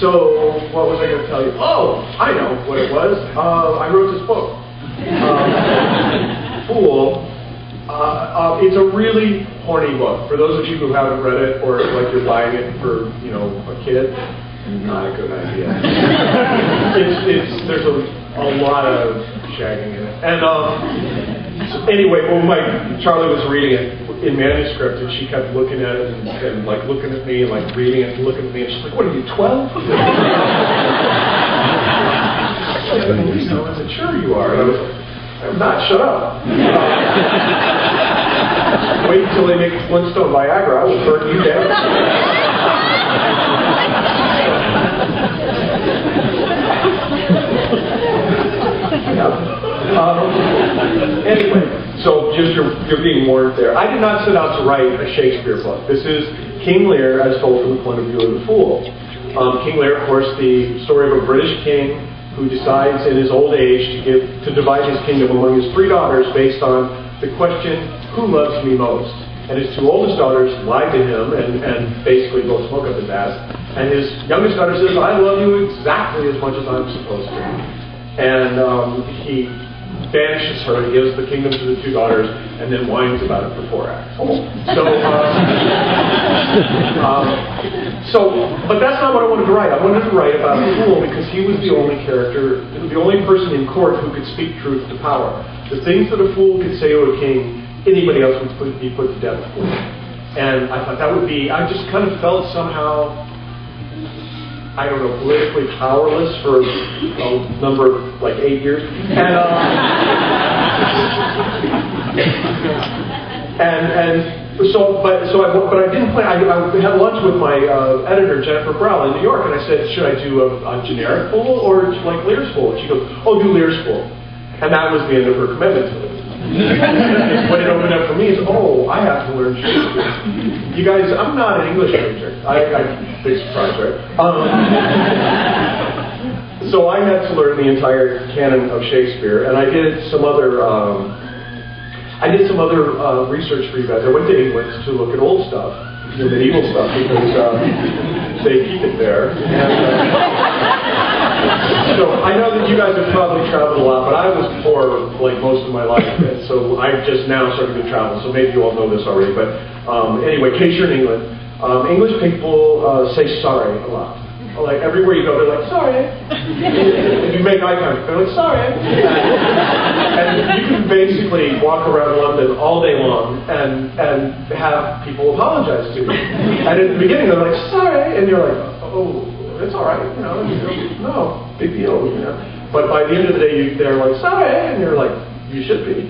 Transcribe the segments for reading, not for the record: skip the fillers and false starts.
So, what was I going to tell you? Oh, I know what it was. I wrote this book, Fool. It's a really horny book. For those of you who haven't read it, or like you're buying it for, you know, a kid, not a good idea. There's a lot of shagging in it. And anyway, when Charlie was reading it in manuscript, and she kept looking at it and like looking at me and like reading it and looking at me, and she's like, "What are you, 12?" I said, "Sure you are." And I was like, "I'm not. Shut up." Wait until they make Flintstone Viagra. I will burn you down. Anyway, so just you're being warned there. I did not set out to write a Shakespeare book. This is King Lear as told from the point of view of the Fool. King Lear, of course, the story of a British king who decides in his old age to divide his kingdom among his 3 daughters based on the question, who loves me most? And his 2 oldest daughters lied to him and basically blow smoke up his ass. And his youngest daughter says, I love you exactly as much as I'm supposed to. And he banishes her, he gives the kingdom to the 2 daughters, and then whines about it for 4 acts. But that's not what I wanted to write. I wanted to write about a fool because he was the only character, the only person in court who could speak truth to power. The things that a fool could say to a king, anybody else would be put to death for. And I thought that would be, I just kind of felt somehow, I don't know, politically powerless for a number of, like 8 years. But I didn't plan. I had lunch with my editor, Jennifer Brown, in New York, and I said, should I do a generic fool or like Lear's fool? And she goes, oh, do Lear's fool. And that was the end of her commitment to it. What it opened up for me is, oh, I have to learn Shakespeare. You guys, I'm not an English major. Big surprise, right? So I had to learn the entire canon of Shakespeare, and I did some other research for you guys. I went to England to look at old stuff, the medieval stuff, because they keep it there. So I know that you guys have probably traveled a lot, but I was poor like most of my life, and so I've just now started to travel. So maybe you all know this already. But anyway, in case you're in England, English people say sorry a lot. Like everywhere you go, they're like sorry. If you make eye contact, they're like sorry. And you can basically walk around London all day long and have people apologize to you. And in the beginning, they're like sorry, and you're like, oh. It's all right, you know. No, big deal, you know. But by the end of the day, they're like, sorry, and you're like, you should be. And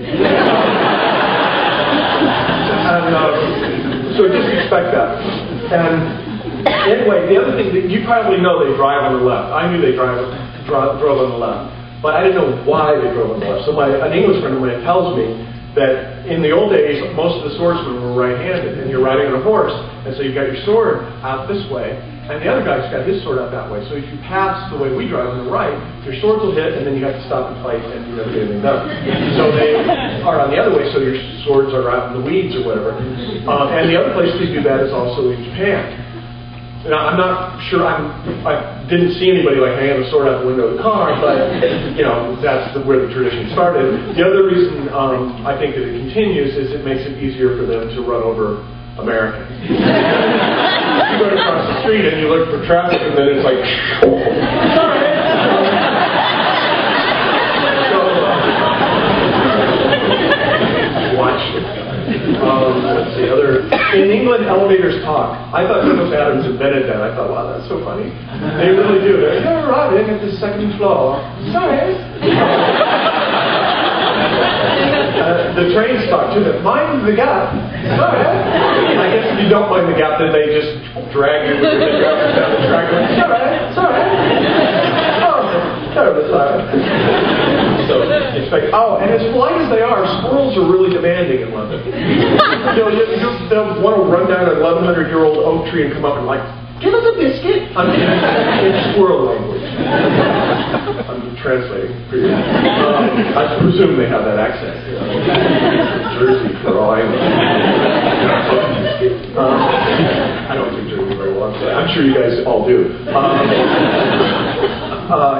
so just expect that. And anyway, the other thing that you probably know, they drive on the left. I knew they drove on the left, but I didn't know why they drove on the left. So an English friend of mine tells me that in the old days, most of the swordsmen were right-handed, and you're riding on a horse, and so you've got your sword out this way. And the other guy's got his sword out that way. So if you pass the way we drive on the right, your swords will hit, and then you have to stop and fight, and you never get anything done. So they are on the other way, so your swords are out in the weeds or whatever. And the other place to do that is also in Japan. Now, I'm not sure, I didn't see anybody like hanging a sword out the window of the car, but, you know, that's where the tradition started. The other reason I think that it continues is it makes it easier for them to run over Americans. You go across the street and you look for traffic, and then it's like, sorry. Watch. Let's see, in England, elevators talk. I thought Douglas Adams invented that. I thought, wow, that's so funny. They really do. You're arriving at the 2nd floor. Sorry. The trains talk too. Mind the gap. Sorry. I guess if you don't mind the gap, then they just drag you down the track. Sorry. Oh, terribly sorry. So it's like, oh, and as polite as they are, squirrels are really demanding in London. They'll want to run down an 1,100-year-old oak tree and come up and like, give us a biscuit. I mean, it's squirrel language. I'm translating for you. I presume they have that accent. You know. Jersey, for all I know. I don't speak Jersey very well. I'm sure you guys all do.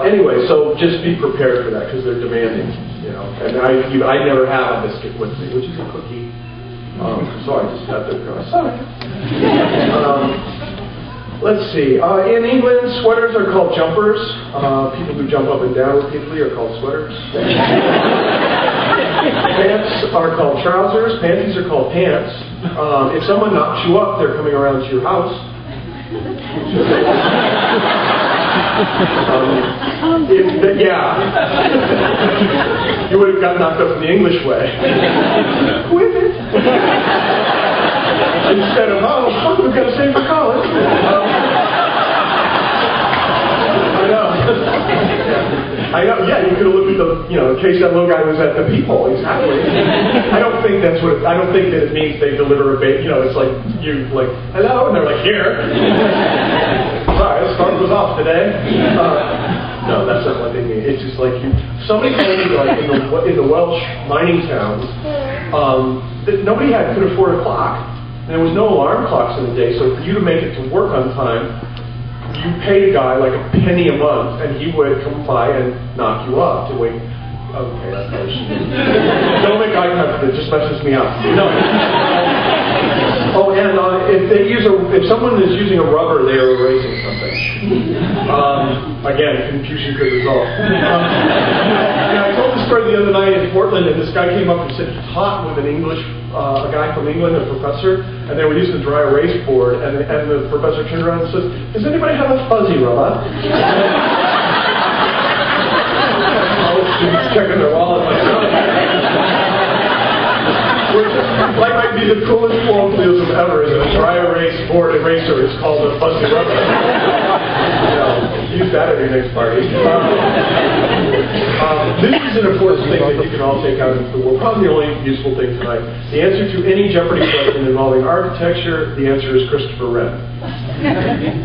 Anyway, so just be prepared for that because they're demanding, you know. And I never have a biscuit with me, which is a cookie. So I just have to go, sorry. Let's see. In England, sweaters are called jumpers. People who jump up and down repeatedly are called sweaters. Pants are called trousers. Panties are called pants. If someone knocks you up, they're coming around to your house. You would have got knocked up in the English way. With it. Instead of, oh, fuck, we've got to save for college. I know, yeah, you could have looked at the, you know, in case that little guy was at the peephole, exactly. I don't think that it means they deliver a bait, you know, it's like, you, like, hello, and they're like, here. Sorry, the start was off today. No, that's not what they mean. It's just like, somebody told me, like, in the Welsh mining towns, that nobody could afford a clock, and there was no alarm clocks in the day, so for you to make it to work on time, you paid a guy like a penny a month, and he would come by and knock you up to wait. Okay, that's nice. Don't make eye contact. It just messes me up. No. Oh, and if someone is using a rubber, they are erasing something. Again, confusion could result. I told the story the other night in Portland, and this guy came up and said he taught with a guy from England, a professor, and they were using a dry erase board, and the professor turned around and says, does anybody have a fuzzy rubber? All the students checking their wallet like, Like might be the coolest colloquialism ever is a dry erase board eraser. It's called a fuzzy rubber. Use that at your next party. This is an important thing that you can all take out into the world. Probably the only useful thing tonight. The answer to any Jeopardy question involving architecture, the answer is Christopher Wren.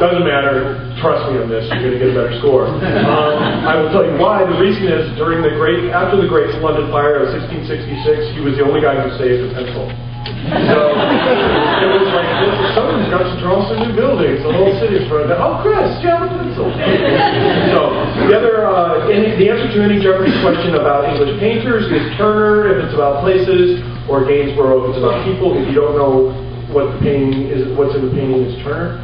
Doesn't matter. Trust me on this. You're going to get a better score. I will tell you why. The reason is after the Great London Fire of 1666, he was the only guy who saved a pencil. So it was like, someone's got to draw some new buildings. The whole city is running down. Oh, Chris, do you have a pencil? So the answer to any Jeopardy question about English painters is Turner if it's about places, or Gainsborough if it's about people. If you don't know what the painting is, what's in the painting is Turner.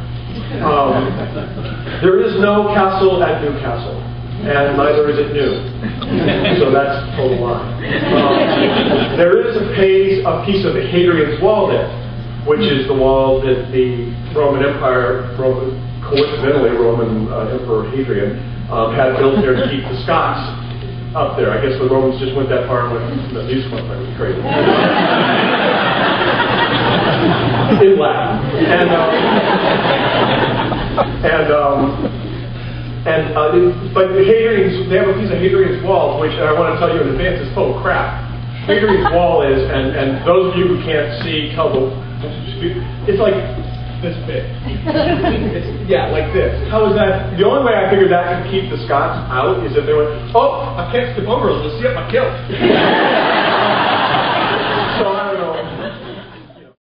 There is no castle at Newcastle, and neither is it new. So that's a total lie. There is a piece of Hadrian's Wall there, which is the wall that the Roman Empire, coincidentally Roman Emperor Hadrian, had built there to keep the Scots up there. I guess the Romans just went that far and went, no, these ones might be crazy. In Latin. But the Hadrian's, they have a piece of Hadrian's Wall, which I want to tell you in advance is full of crap. Hadrian's Wall is, and those of you who can't see, it's like this big. Yeah, like this. How is that? The only way I figured that could keep the Scots out is if they went, oh, I can't skip over, let's see up my kilt.